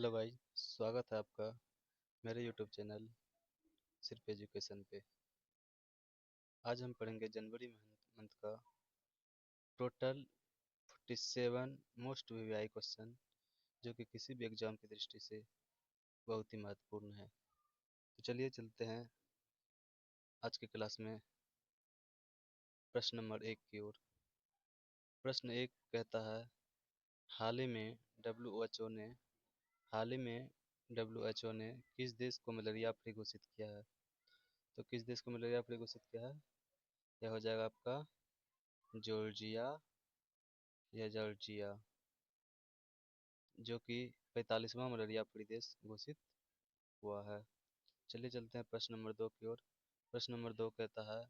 Hello भाई, स्वागत है आपका मेरे यूट्यूब चैनल सिर्फ एजुकेशन पे। आज हम पढ़ेंगे जनवरी मंथ का टोटल 47 मोस्ट वीवीआई क्वेश्चन, जो कि किसी भी एग्जाम की दृष्टि से बहुत ही महत्वपूर्ण है। तो चलिए चलते हैं आज की क्लास में प्रश्न नंबर 1 की ओर। प्रश्न 1 कहता है, हाल ही में डब्ल्यू ने हाल ही में डब्ल्यू ने किस देश को मलेरिया फ्री घोषित किया है? तो किस देश को मलेरिया फ्री घोषित किया है? यह हो जाएगा आपका जॉर्जिया या जॉर्जिया, जो कि 45वां मलेरिया फ्री देश घोषित हुआ है। चलिए चलते हैं प्रश्न नंबर 2 की ओर। प्रश्न नंबर 2 कहता है,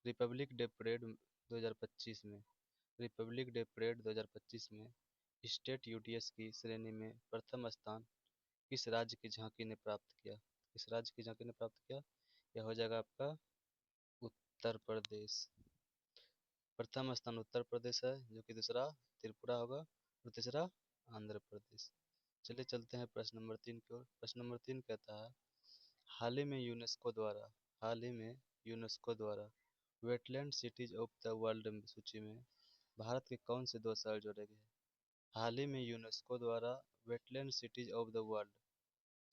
रिपब्लिक डे परेड 2025 में रिपब्लिक डे परेड 2025 में स्टेट यूटीएस की श्रेणी में प्रथम स्थान किस राज्य की झांकी ने प्राप्त किया? किस राज्य की झांकी ने प्राप्त किया? यह हो जाएगा आपका उत्तर प्रदेश। प्रथम स्थान उत्तर प्रदेश है, जो कि दूसरा त्रिपुरा होगा और तीसरा आंध्र प्रदेश। चलिए चलते हैं प्रश्न नंबर 3 की ओर। प्रश्न नंबर 3 कहता है, हाल ही में यूनेस्को द्वारा हाल ही में यूनेस्को द्वारा wetland cities of the world सूची में भारत के कौन से दो शहर जोड़े गए? हाल ही में यूनेस्को द्वारा wetland cities of the world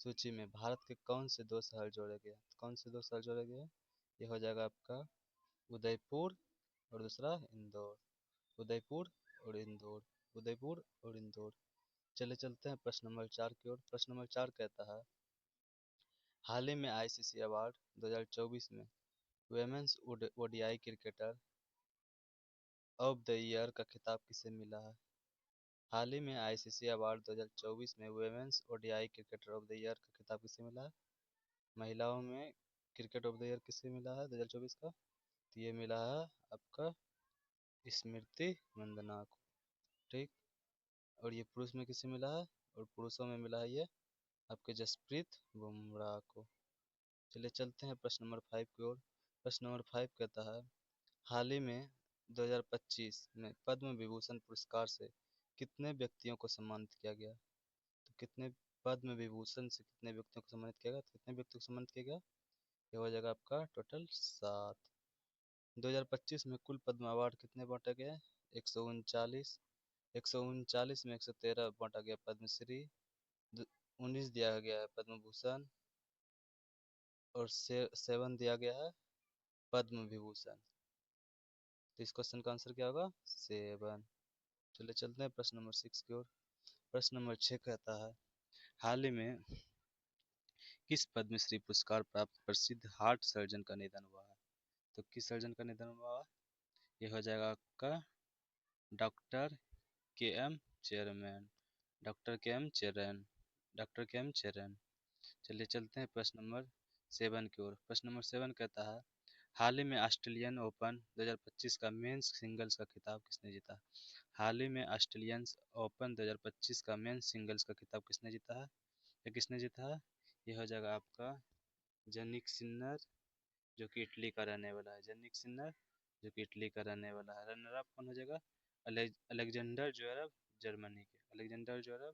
सूची में भारत के कौन से दो शहर जोड़े गए? कौन से दो शहर जोड़े गए? ये हो जाएगा आपका उदयपुर और दूसरा इंदौर। उदयपुर और इंदौर। उदयपुर और इंदौर। चले चलते हैं प्रश्न नंबर 4 की ओर। प्रश्न नंबर 4 कहता है, हाल ही में आईसीसी अवार्ड 2024 में women's ODI cricketer of the year का खिताब किसे मिला है? हाल ही में आईसीसी अवार्ड 2024 में women's ODI cricketer of the year का खिताब किसे मिला है? महिलाओं में क्रिकेट ऑफ द ईयर किसे मिला है 2024 का? तो ये मिला है आपका स्मृति मंदाना को। ठीक। और ये पुरुष में किसे मिला है? और पुरुषों में मिला है ये आपके जसप्रीत बुमराह को। चलिए चलते हैं प्रश्न नंबर 5 की ओर। प्रश्न नंबर 5 कहता है, हाल ही में 2025 में पद्म विभूषण पुरस्कार से कितने व्यक्तियों को सम्मानित किया गया? तो कितने पद्म विभूषण से कितने व्यक्तियों को सम्मानित किया गया? तो कितने व्यक्तियों को सम्मानित किया गया? ये हो जाएगा आपका टोटल 7। 2025 में कुल पद्म अवार्ड कितने बांटे गए? 139। 139 में 113 बांटा गया पद्मश्री, 19 दिया गया है पद्म भूषण और 7 दिया गया है पद्म विभूषण। तो इस क्वेश्चन का आंसर क्या होगा? 7। चलिए चलते हैं प्रश्न नंबर 6 की ओर। प्रश्न नंबर 6 कहता है, हाल ही में किस पद्मश्री पुरस्कार प्राप्त प्रसिद्ध हार्ट सर्जन का निधन हुआ है? तो किस सर्जन का निधन हुआ है? ये हो जाएगा आपका डॉक्टर के एम चेयरमैन। डॉक्टर के एम चेरन। डॉक्टर के एम चेरन। चलिए चलते हैं प्रश्न नंबर 7 की ओर। प्रश्न नंबर 7 कहता है, हाल ही में ऑस्ट्रेलियन ओपन 2025 का मेंस सिंगल्स का खिताब किसने जीता? हाल ही में ऑस्ट्रेलियन ओपन 2025 का मेंस सिंगल्स का खिताब किसने जीता है? या किसने जीता है? यह हो जाएगा आपका जनिक सिन्नर, जो कि इटली का रहने वाला है। जनिक सिन्नर, जो कि इटली का रहने वाला है। रनर अप कौन हो जाएगा? अलेक्जेंडर ज्वेरेव, जर्मनी के। अलेक्जेंडर ज्वेरेव,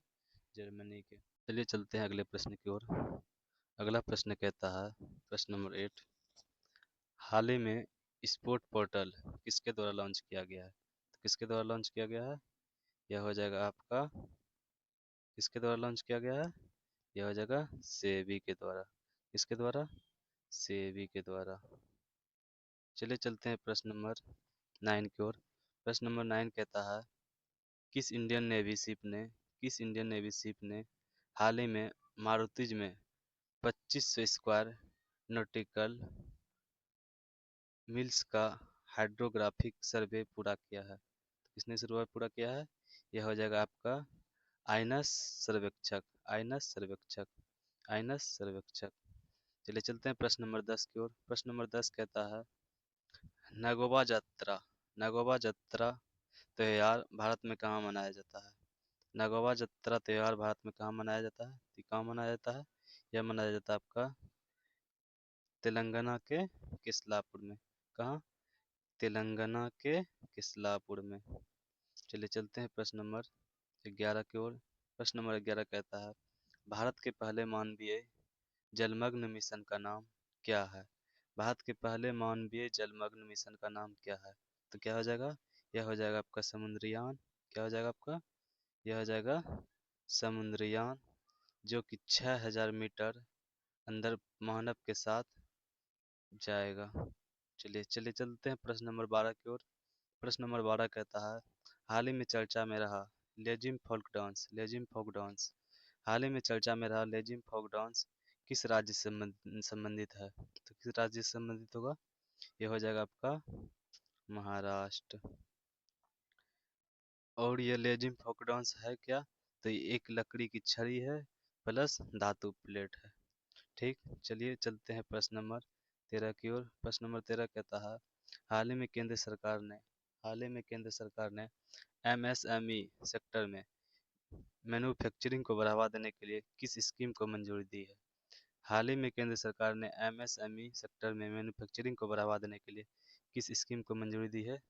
जर्मनी के। चलिए चलते हैं अगले प्रश्न की ओर। अगला प्रश्न कहता है, प्रश्न नंबर 8, हाल ही में स्पोर्ट पोर्टल किसके द्वारा लॉन्च किया गया है? तो किसके द्वारा लॉन्च किया गया है? यह हो जाएगा आपका किसके द्वारा लॉन्च किया गया है? यह हो जाएगा सेबी के द्वारा। किसके द्वारा? सेबी के द्वारा। चलिए चलते हैं प्रश्न नंबर 9 की ओर। प्रश्न नंबर 9 कहता है, किस इंडियन नेवी शिप ने हाल ही में मारुतिज में 2500 स्क्वायर नॉटिकल मिल्स का हाइड्रोग्राफिक सर्वे पूरा किया है? तो किसने सर्वे पूरा किया है? यह हो जाएगा आपका आइनस सर्वेक्षक। आइनस सर्वेक्षक। आइनस सर्वेक्षक। चलिए चलते हैं प्रश्न नंबर 10 की ओर। प्रश्न नंबर 10 कहता है, नागोबा यात्रा नागोबा यात्रा त्योहार भारत में कहाँ मनाया जाता है? नागोबा यात्रा त्योहार भारत में कहाँ मनाया जाता है? तो कहाँ मनाया जाता है? यह मनाया जाता है आपका तेलंगाना के किसलापुर में। कहाँ? तेलंगाना के किसलापुर में। चलिए चलते हैं प्रश्न नंबर 11 की ओर। प्रश्न नंबर 11 कहता है, भारत के पहले मानवीय जलमग्न मिशन का नाम क्या है? भारत के पहले मानवीय जलमग्न मिशन का नाम क्या है? तो क्या हो जाएगा? यह हो जाएगा आपका समुद्रयान। क्या हो जाएगा आपका? यह हो जाएगा समुद्रयान, जो कि 6000 मीटर अंदर मानव के साथ जाएगा। चलिए चलिए चलते हैं प्रश्न नंबर 12 की ओर। प्रश्न नंबर 12 कहता है, हाल ही में चर्चा में रहा लेजिम फोक डांस हाल ही में चर्चा में रहा लेजिम फोक डांस किस राज्य से संबंधित है? तो किस राज्य से संबंधित होगा? ये हो जाएगा आपका महाराष्ट्र। और ये लेजिम फोक डांस है क्या? तो ये एक लकड़ी की छड़ी है प्लस धातु प्लेट है। ठीक, चलिए चलते हैं प्रश्न नंबर 13 की ओर। प्रश्न नंबर 13 कहता है, हाल ही में केंद्र सरकार ने हाल ही में केंद्र सरकार ने एमएसएमई सेक्टर में मैन्युफैक्चरिंग को बढ़ावा देने के लिए किस स्कीम को मंजूरी दी है? हाल ही में केंद्र सरकार ने एमएसएमई सेक्टर में मैन्युफैक्चरिंग को बढ़ावा देने के लिए किस स्कीम को मंजूरी दी है?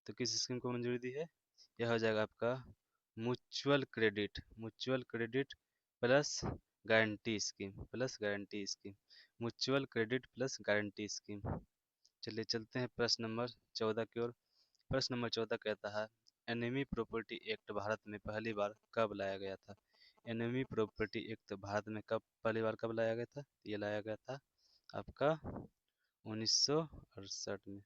तो किस स्कीम को मंजूरी दी है? यह हो जाएगा आपका mutual credit plus guarantee scheme mutual credit plus guarantee scheme. चलिए चलते हैं प्रश्न नंबर 14 की ओर। प्रश्न नंबर 14 कहता है, एनिमी प्रॉपर्टी एक्ट भारत में पहली बार कब लाया गया था? एनिमी प्रॉपर्टी एक्ट भारत में कब पहली बार कब लाया गया था? ये लाया गया था आपका 1968 में।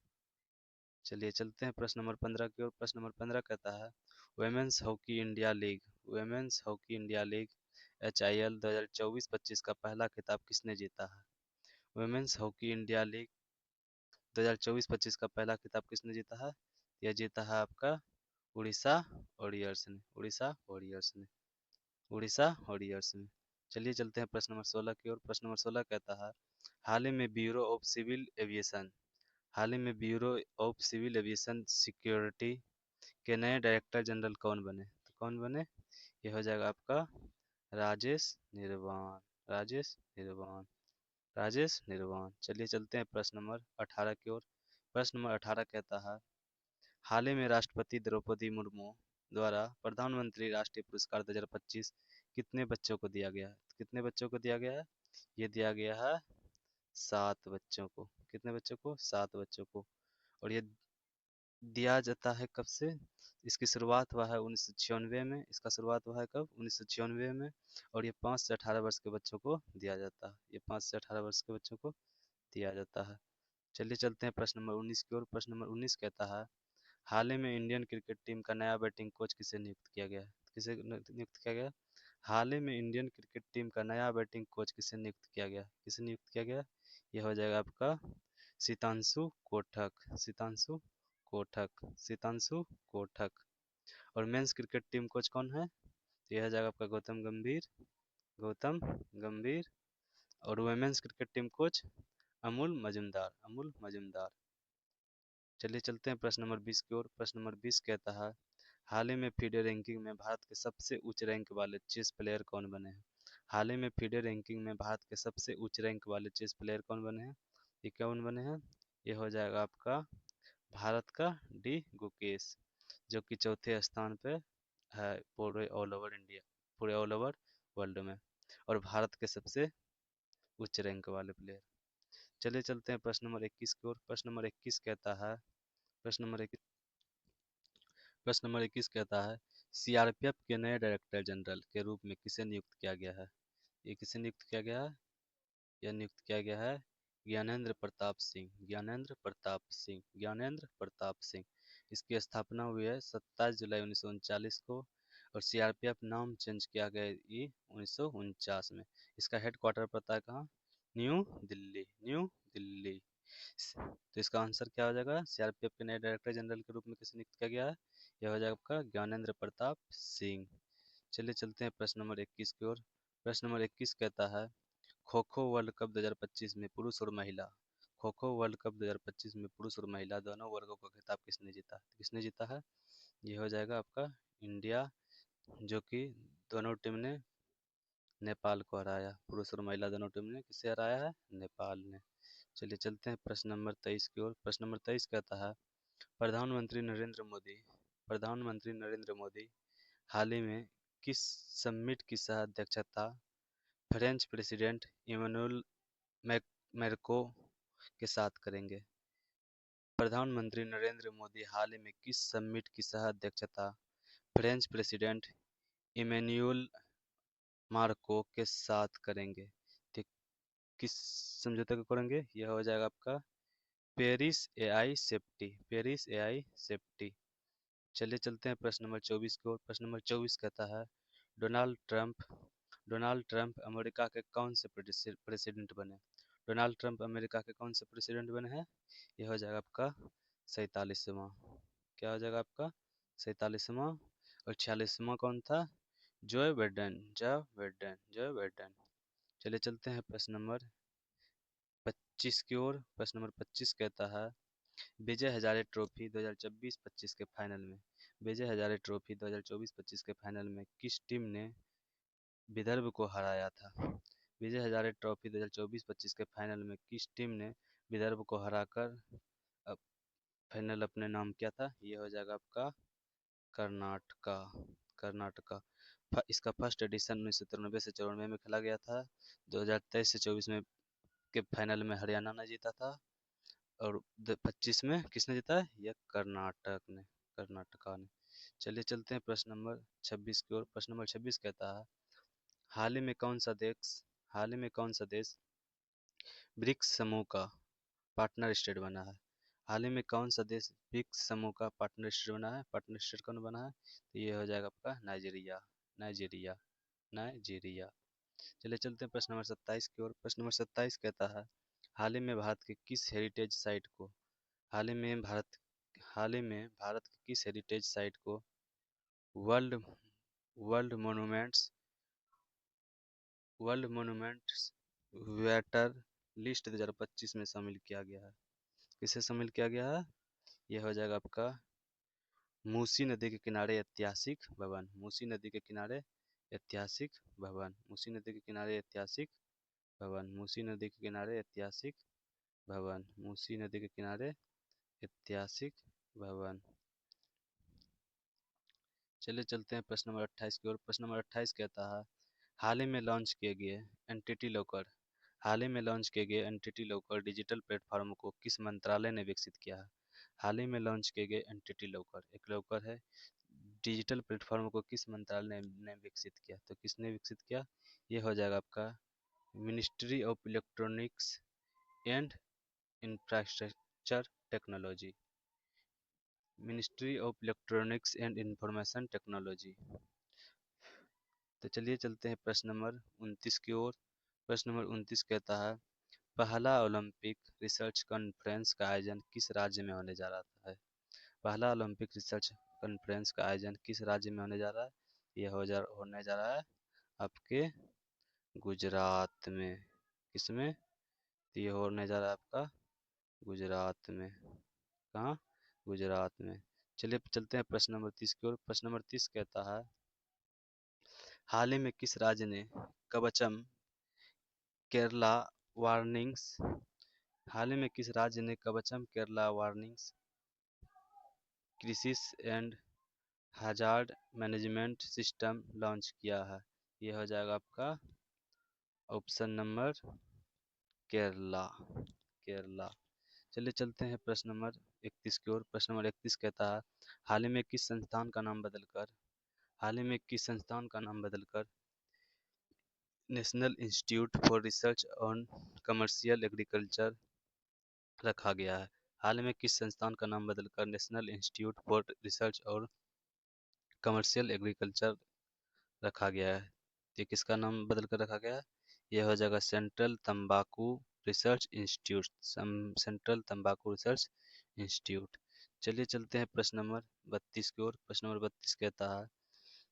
चलिए चलते हैं प्रश्न नंबर 15 की ओर। प्रश्न नंबर 15 कहता है, women's hockey India league HIL 2024-25 का पहला खिताब किसने जीता है? वुमेन्स हॉकी इंडिया लीग 2024-25 का पहला खिताब किसने जीता है? यह जीता है आपका उड़ीसा वॉरियर्स ने उड़ीसा वॉरियर्स ने। चलिए चलते हैं प्रश्न नंबर 16 की ओर। प्रश्न नंबर 16 कहता है, हाल ही में bureau of civil aviation security के नए डायरेक्टर जनरल कौन बने? तो कौन बने? ये हो जाएगा आपका राजेश निर्वाण राजेश निर्वाण राजेश निर्वाण। चलिए चलते हैं प्रश्न नंबर 18 की ओर। प्रश्न नंबर 18 कहता है, हाल ही में राष्ट्रपति द्रौपदी मुर्मू द्वारा प्रधानमंत्री राष्ट्रीय पुरस्कार 2025 कितने बच्चों को दिया गया है? कितने बच्चों को दिया गया है? ये दिया गया है 7 बच्चों को। कितने बच्चों को? 7 बच्चों को। और ये दिया जाता है कब से? इसकी शुरुआत हुआ है 1996 में। इसका शुरुआत हुआ है कब? 1996 में। और ये 5 से 18 वर्ष के बच्चों को दिया जाता है। ये 5 से 18 वर्ष के बच्चों को दिया जाता है। चलिए चलते हैं प्रश्न नंबर 19 की ओर। प्रश्न नंबर 19 कहता है, हाल ही में इंडियन क्रिकेट टीम का नया बैटिंग कोच किसे नियुक्त किया गया है? किसे नियुक्त किया गया? हाल ही में इंडियन क्रिकेट टीम का नया बैटिंग कोच किसे नियुक्त किया गया? किसे नियुक्त किया गया? यह हो जाएगा आपका सितांशु कोठक सितांशु सितांशु कोठक। और मेंस क्रिकेट टीम कोच कौन है? तो यह हो जाएगा आपका गौतम गंभीर। और women's cricket team coach Amol Muzumdar. चलिए चलते हैं प्रश्न नंबर 20 की ओर। प्रश्न नंबर 20 कहता है, हाल ही में फीडे रैंकिंग में भारत के सबसे उच्च रैंक वाले चेस प्लेयर कौन बने हैं? हाल ही में फीडे रैंकिंग में भारत के सबसे उच्च रैंक वाले चेस प्लेयर कौन बने हैं? ये कौन बने हैं? ये हो जाएगा आपका भारत का डी गुकेश, जो कि चौथे स्थान पे है पूरे ऑल ओवर वर्ल्ड में, और भारत के सबसे उच्च रैंक वाले प्लेयर। चलिए चलते हैं प्रश्न नंबर 21 की ओर। प्रश्न नंबर 21 कहता है प्रश्न नंबर 21 प्रश्न नंबर 21 कहता है, सीआरपीएफ के नए डायरेक्टर जनरल के रूप में किसे नियुक्त किया गया है? ये किसे नियुक्त किया गया है? यह नियुक्त किया गया है ज्ञानेंद्र प्रताप सिंह। इसकी स्थापना हुई है 27 जुलाई 1939 को। और सीआरपीएफ नाम चेंज किया गया ये 1949 में। इसका हेड क्वार्टर पता है कहाँ? न्यू दिल्ली। तो इसका आंसर क्या हो जाएगा? सीआरपीएफ के नए डायरेक्टर जनरल के रूप में किसे नियुक्त किया गया है? यह हो जाएगा आपका ज्ञानेंद्र प्रताप सिंह। चलिए चलते हैं प्रश्न नंबर 21 की ओर। प्रश्न नंबर 21 कहता है, खो खो वर्ल्ड कप 2025 में पुरुष और महिला खो खो वर्ल्ड कप 2025 में पुरुष और महिला दोनों वर्गों का खिताब किसने जीता है? ये हो जाएगा आपका इंडिया, जो कि दोनों टीम ने नेपाल को हराया। पुरुष और महिला दोनों टीम ने किसे हराया है? नेपाल ने। चलिए चलते हैं प्रश्न नंबर 23 की ओर। प्रश्न नंबर 23 कहता है, प्रधानमंत्री नरेंद्र मोदी प्रधानमंत्री नरेंद्र मोदी हाल ही में किस समिट की सह अध्यक्षता फ्रेंच प्रेसिडेंट इमैनुअल मैक्रों के साथ करेंगे। प्रधानमंत्री नरेंद्र मोदी हाल ही में किस समिट की सह अध्यक्षता फ्रेंच प्रेसिडेंट इमैनुअल मार्को के साथ करेंगे? तो किस समझौते को करेंगे? यह हो जाएगा आपका Paris AI safety, Paris AI safety. चलिए चलते हैं प्रश्न नंबर 24 की ओर। प्रश्न नंबर 24 कहता है Donald Trump Donald Trump America के कौन से प्रेसिडेंट बने? डोनाल्ड ट्रंप अमेरिका के कौन से प्रेसिडेंट बने हैं? यह हो जाएगा आपका 47वां। क्या हो जाएगा आपका 47वां। और 46वां कौन था? Joe Biden, Joe Biden, Joe Biden. चलिए चलते हैं प्रश्न नंबर 25 की ओर। प्रश्न नंबर 25 कहता है विजय हजारे ट्रॉफी 2024-25 के फाइनल में विजय हजारे ट्रॉफी 2024-25 के फाइनल में किस टीम ने विदर्भ को हराया था? विजय हजारे ट्रॉफी 2024-25 के फाइनल में किस टीम ने विदर्भ को हराकर अब फाइनल अपने नाम किया था? ये हो जाएगा आपका कर्नाटका, कर्नाटका। इसका फर्स्ट एडिशन 1993 से 94 में खेला गया था। 2023 से 24 में के फाइनल में हरियाणा ने जीता था। और 25 में किसने जीता है? यह कर्नाटक ने, कर्नाटका ने। चलिए चलते हैं प्रश्न नंबर 26 की ओर। प्रश्न नंबर 26 कहता है हाल ही में कौन सा देश हाल ही में कौन सा देश ब्रिक्स समूह का पार्टनर स्टेट बना है? हाल ही में कौन सा देश ब्रिक्स समूह का पार्टनर स्टेट बना है? पार्टनर स्टेट कौन बना है? तो ये हो जाएगा आपका नाइजीरिया, नाइजीरिया, नाइजीरिया। चलिए चलते हैं प्रश्न नंबर 27 की ओर। प्रश्न नंबर 27 कहता है हाल ही में भारत के किस हेरिटेज साइट को हाल ही में भारत हाल ही में भारत की किस हेरिटेज साइट को world world monuments world monuments waiter list 2025 में शामिल किया गया है? किसे शामिल किया गया है? यह हो जाएगा आपका मूसी नदी के किनारे ऐतिहासिक भवन, मूसी नदी के किनारे ऐतिहासिक भवन, मूसी नदी के किनारे ऐतिहासिक भवन, मूसी नदी के किनारे ऐतिहासिक भवन, मूसी नदी के किनारे ऐतिहासिक भवन। चलिए चलते हैं प्रश्न नंबर 28 की ओर। प्रश्न नंबर 28 कहता है हाल ही में लॉन्च किए गए एंटिटी लॉकर हाल ही में लॉन्च किए गए एंटिटी लॉकर डिजिटल प्लेटफॉर्म को किस मंत्रालय ने विकसित किया है? हाल ही में लॉन्च किए गए एंटिटी लॉकर एक लॉकर है, डिजिटल प्लेटफॉर्म को किस मंत्रालय ने विकसित किया? तो किसने विकसित किया? ये हो जाएगा आपका ministry of electronics and infrastructure technology, ministry of electronics and information technology. तो चलिए चलते हैं प्रश्न नंबर 29 की ओर। प्रश्न नंबर 29 कहता है पहला ओलंपिक रिसर्च कॉन्फ्रेंस का आयोजन किस राज्य में होने जा रहा है? पहला ओलंपिक रिसर्च कॉन्फ्रेंस का आयोजन किस राज्य में होने जा रहा है? यह होने जा रहा है आपके गुजरात में। किसमें? तो ये होने जा रहा है आपका गुजरात में। कहाँ? गुजरात में। चलिए चलते हैं प्रश्न नंबर 30 की ओर। प्रश्न नंबर 30 कहता है हाल ही में किस राज्य ने कवचम केरला वार्निंग्स हाल ही में किस राज्य ने Kavacham Kerala warnings crisis and hazard management system launch किया है? ये हो जाएगा आपका ऑप्शन नंबर केरला, केरला। चलिए चलते हैं प्रश्न नंबर 31 की ओर। प्रश्न नंबर 31 कहता है हाल ही में किस संस्थान का नाम बदलकर हाल ही में किस संस्थान का नाम बदलकर national institute for research on commercial agriculture रखा गया है? हाल ही में किस संस्थान का नाम बदलकर नेशनल इंस्टीट्यूट फॉर रिसर्च और कमर्शियल एग्रीकल्चर रखा गया है? ये किसका नाम बदल कर रखा गया है? यह हो जाएगा सेंट्रल तंबाकू रिसर्च इंस्टीट्यूट, सेंट्रल तंबाकू रिसर्च इंस्टीट्यूट। चलिए चलते हैं प्रश्न नंबर 32 की ओर। प्रश्न नंबर 32 कहता है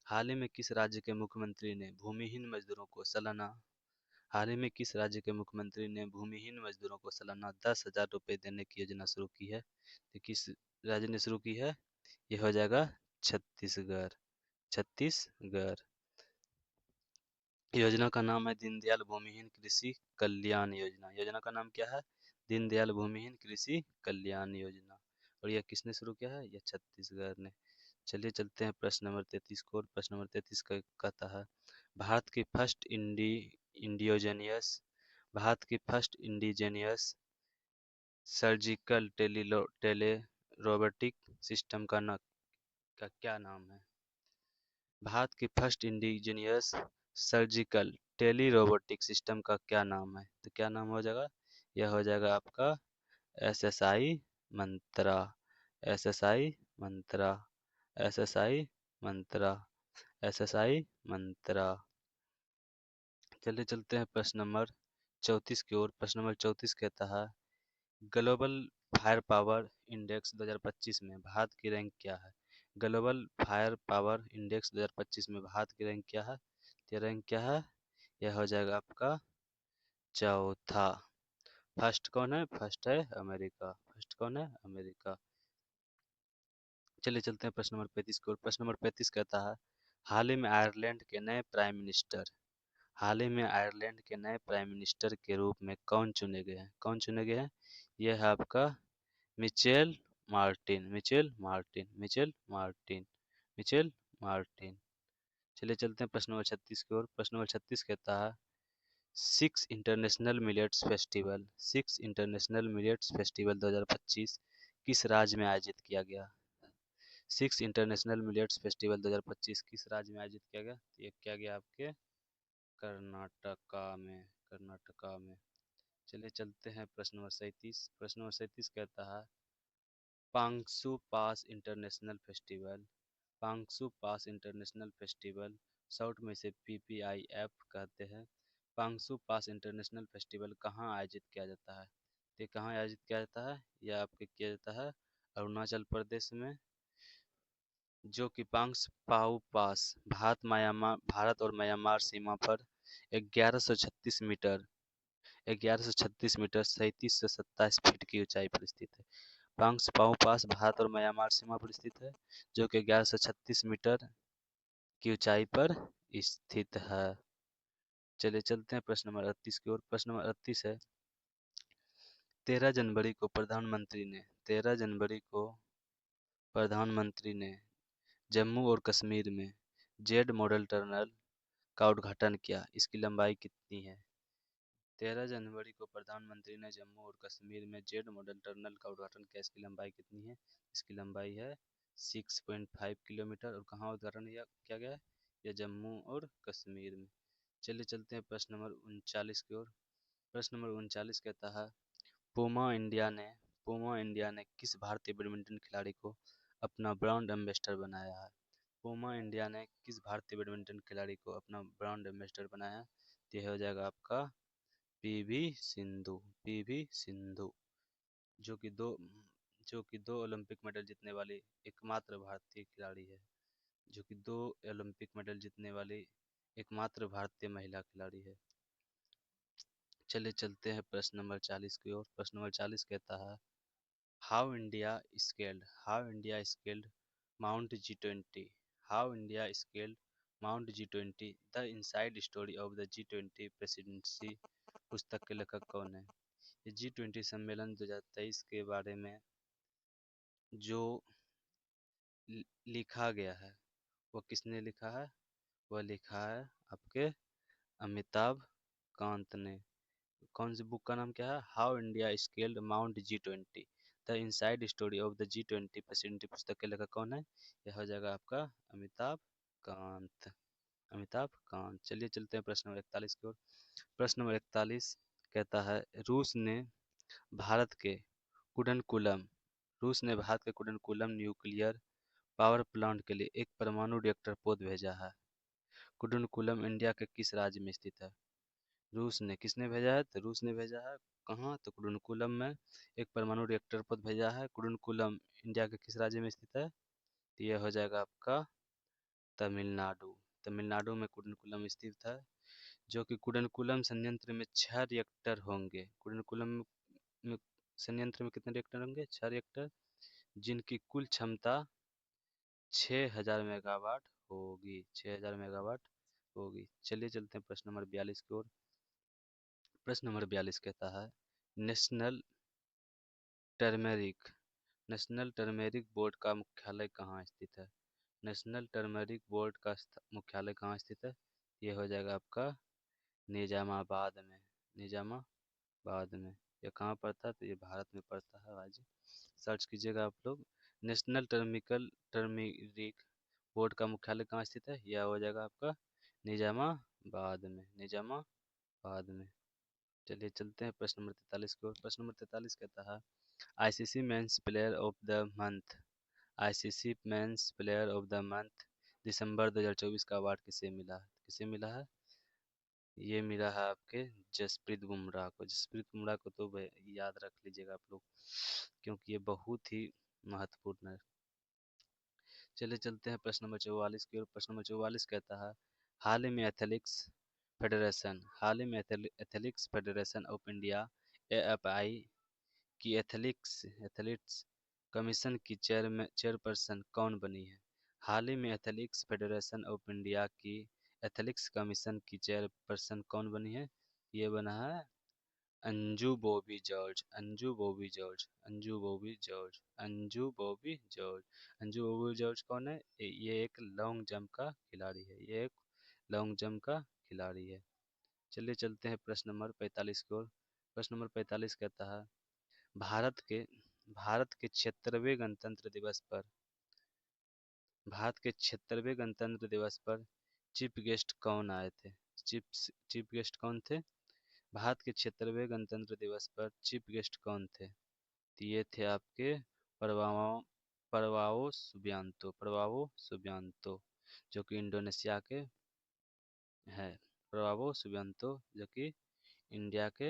हाल ही में किस राज्य के मुख्यमंत्री ने भूमिहीन मजदूरों को सालाना हाल ही में किस राज्य के मुख्यमंत्री ने भूमिहीन मजदूरों को सालाना 10,000 रुपये देने की योजना शुरू की है? तो किस राज्य ने शुरू की है? यह हो जाएगा छत्तीसगढ़, छत्तीसगढ़। योजना का नाम है दीनदयाल भूमिहीन कृषि कल्याण योजना। योजना का नाम क्या है? दीनदयाल भूमिहीन कृषि कल्याण योजना। और यह किसने शुरू किया है? यह छत्तीसगढ़ ने। चलिए चलते हैं प्रश्न नंबर 33 को। प्रश्न नंबर 33 का कहता है भारत की फर्स्ट इंडियोजेनियस भारत की first indigenous surgical tele robotic system का क्या नाम है? भारत की first indigenous surgical tele robotic system का क्या नाम है? तो क्या नाम हो जाएगा? यह हो जाएगा आपका SSI मंत्रा। SSI मंत्रा। SSI मंत्रा। SSI मंत्रा। चलिए चलते हैं प्रश्न नंबर 34 की ओर। प्रश्न नंबर 34 कहता है ग्लोबल फायर पावर इंडेक्स 2025 में भारत की रैंक क्या है? ग्लोबल फायर पावर इंडेक्स 2025 में भारत की रैंक क्या है? ये रैंक क्या है? यह हो जाएगा आपका चौथा। फर्स्ट कौन है? फर्स्ट है अमेरिका। फर्स्ट कौन है? अमेरिका। चलिए चलते हैं प्रश्न नंबर 35 की ओर। प्रश्न नंबर 35 कहता है हाल ही में आयरलैंड के नए प्राइम मिनिस्टर हाल ही में आयरलैंड के नए प्राइम मिनिस्टर के रूप में कौन चुने गए हैं? कौन चुने गए हैं? यह है आपका Mitchell Martin. Mitchell Martin. Mitchell Martin. Mitchell Martin. चलिए चलते हैं प्रश्न नंबर 36 की ओर। प्रश्न नंबर 36 कहता है सिक्स इंटरनेशनल मिलेट्स फेस्टिवल 2025 किस राज्य में आयोजित किया गया? सिक्स इंटरनेशनल मिलेट्स फेस्टिवल 2025 किस राज्य में आयोजित किया गया? तो ये किया गया आपके कर्नाटका में। कर्नाटका में। चलिए चलते हैं प्रश्न नंबर 37। प्रश्न नंबर 37 कहता है पांगसू पास इंटरनेशनल फेस्टिवल पांगसू पास इंटरनेशनल फेस्टिवल शॉर्ट में इसे PPIF कहते हैं। पांगसू पास इंटरनेशनल फेस्टिवल कहाँ आयोजित किया जाता है? ये कहाँ आयोजित किया जाता है? यह आपके किया जाता है अरुणाचल प्रदेश में, जो कि पांग्स पाऊ पास भारत और म्यांमार सीमा पर 1136 मीटर 1136 मीटर 37 से 27 फीट की ऊंचाई पर स्थित है। पांग्स पाऊ पास भारत और म्यांमार सीमा पर स्थित है, जो कि 1136 मीटर की ऊंचाई पर स्थित है। चलिए चलते हैं प्रश्न नंबर 38 की ओर। प्रश्न नंबर 38 है 13 जनवरी को प्रधानमंत्री ने जम्मू और कश्मीर में जेड मॉडल टनल का उद्घाटन किया। इसकी लंबाई कितनी है? 13 जनवरी को प्रधानमंत्री ने जम्मू और कश्मीर में जेड मॉडल टनल का उद्घाटन किया। इसकी लंबाई कितनी है? इसकी लंबाई है 6.5 किलोमीटर। और कहाँ उद्घाटन किया गया है? यह जम्मू और कश्मीर में। चलिए चलते हैं प्रश्न नंबर 39 की ओर। प्रश्न नंबर 39 कहता है पूमा इंडिया ने किस भारतीय बैडमिंटन खिलाड़ी को अपना ब्रांड एम्बेसडर बनाया है? पूमा इंडिया ने किस भारतीय बैडमिंटन खिलाड़ी को अपना ब्रांड एम्बेसडर बनाया है? तो यह हो जाएगा आपका पीवी सिंधु। पीवी सिंधु, जो कि दो जो कि दो ओलंपिक मेडल जीतने वाली एकमात्र भारतीय खिलाड़ी है। जो कि दो ओलंपिक मेडल जीतने वाली एकमात्र भारतीय महिला खिलाड़ी है। चलिए चलते हैं प्रश्न नंबर 40 की ओर। प्रश्न नंबर 40 कहता है how India scaled mount G20 how India scaled mount G20 the inside story of the G20 presidency पुस्तक के लेखक कौन है? ये G20 सम्मेलन 2023 के बारे में जो लिखा गया है, वो किसने लिखा है? वह लिखा है आपके अमिताभ कांत ने। कौन सी बुक का नाम क्या है? How India scaled mount G20 the inside story of the G20 presidency पुस्तक के लेखक कौन है? यह हो जाएगा आपका अमिताभ कांत। अमिताभ कांत। चलिए चलते हैं प्रश्न नंबर 41 की ओर। प्रश्न नंबर 41 कहता है भारत के कुडनकुलम रूस ने भारत के कुडनकुलम न्यूक्लियर पावर प्लांट के लिए एक परमाणु रिएक्टर पोत भेजा है। कुडनकुलम इंडिया के किस राज्य में स्थित है? रूस ने किसने भेजा है? तो रूस ने भेजा है कहाँ? तो कुडनकुलम में एक परमाणु रिएक्टर पोत भेजा है। कुडनकुलम इंडिया के किस राज्य में स्थित है? तो यह हो जाएगा आपका तमिलनाडु। तमिलनाडु में कुडनकुलम स्थित है, जो कि कुडनकुलम संयंत्र में 6 रिएक्टर होंगे। कुडनकुलम में संयंत्र में कितने रिएक्टर होंगे? 6 रिएक्टर, जिनकी कुल क्षमता 6000 मेगावाट होगी। 6000 मेगावाट होगी। चलिए चलते हैं प्रश्न नंबर 42 की ओर। प्रश्न नंबर 42 कहता है national turmeric national turmeric board का मुख्यालय कहाँ स्थित है? नेशनल टर्मेरिक बोर्ड का मुख्यालय कहाँ स्थित है? ये हो जाएगा आपका निजामाबाद में, निजामाबाद में। ये कहाँ पड़ता है? तो ये भारत में पड़ता है राज्य। सर्च कीजिएगा आप लोग। नेशनल टर्मरिक बोर्ड का मुख्यालय कहाँ स्थित है? यह हो जाएगा आपका निजामाबाद में, निजामाबाद में। चलिए चलते हैं प्रश्न नंबर 43 की ओर। प्रश्न नंबर 43 कहता है ICC men's player of the month, ICC men's player of the month दिसंबर 2024 का अवार्ड किसे मिला है? किसे मिला है? ये मिला है आपके जसप्रीत बुमराह को। जसप्रीत बुमराह को तो याद रख लीजिएगा आप लोग, क्योंकि ये बहुत ही महत्वपूर्ण है। चलिए चलते हैं प्रश्न नंबर 44 की ओर। प्रश्न नंबर 44 कहता है हाल ही में athletics federation of India AFI की एथलीट्स कमीशन की चेयरपर्सन कौन बनी है? हाल ही में एथलेटिक्स फेडरेशन ऑफ इंडिया की एथलेटिक्स कमीशन की चेयरपर्सन कौन बनी है? ये बना है Anju Bobby George, Anju Bobby George, Anju Bobby George, Anju Bobby George. Anju Bobby George कौन है? ये एक लॉन्ग जंप का खिलाड़ी है, ये एक लॉन्ग जंप का खिलाड़ी है। चलिए चलते हैं प्रश्न नंबर 45 की ओर। प्रश्न नंबर 45 कहता है भारत के भारत के 76वें गणतंत्र दिवस पर भारत के 76वें गणतंत्र दिवस पर चीफ गेस्ट कौन आए थे? चीफ चीफ गेस्ट कौन थे? भारत के 76वें गणतंत्र दिवस पर चीफ गेस्ट कौन थे? तो ये थे आपके परवाओ परवाओ सुबियांतो, जो कि इंडोनेशिया के हैं। परवाओ सुबियांतो जो कि इंडिया के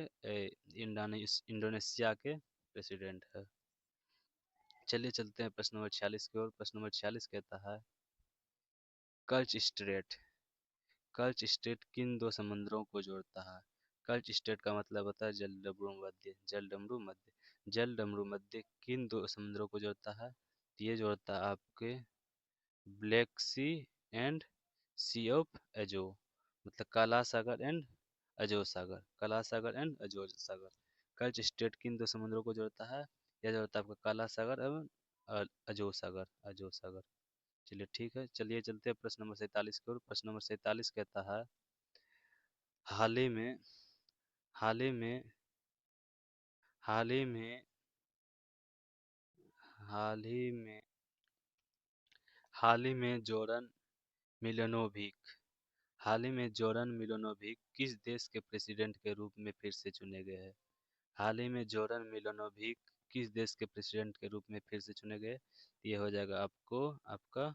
इंडोनेशिया के प्रेसिडेंट है। चलिए चलते हैं प्रश्न नंबर 46 की ओर। प्रश्न नंबर 46 कहता है कर्च स्ट्रेट, कर्च स्ट्रेट किन दो समुद्रों को जोड़ता है? कर्च स्ट्रेट का मतलब होता है जलडमरू मध्य, जलडमरू मध्य। जलडमरू मध्य किन दो समुद्रों को जोड़ता है? तो ये जोड़ता है आपके Black Sea and Sea of Azov, मतलब काला सागर एंड अजोर सागर, काला सागर एंड अजोर सागर। कर्च स्ट्रेट किन दो समुद्रों को जोड़ता है? यह जोड़ता है आपका काला सागर एवं अजोर सागर, अजोर सागर। चलिए ठीक है, चलिए चलते हैं प्रश्न नंबर 47 की ओर। प्रश्न नंबर 47 कहता है हाल ही में हाल ही में हाल ही में हाल ही में हाल ही में जोरन मिलोनोविक हाल ही में जोरन मिलोनोविक किस देश के प्रेसिडेंट के रूप में फिर से चुने गए हैं? हाल ही में जोरन मिलोनोविक किस देश के प्रेसिडेंट के रूप में फिर से चुने गए? ये हो जाएगा आपको आपका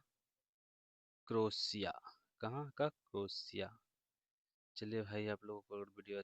क्रोएशिया। कहाँ का? क्रोएशिया। चलिए भाई, आप लोगों को वीडियो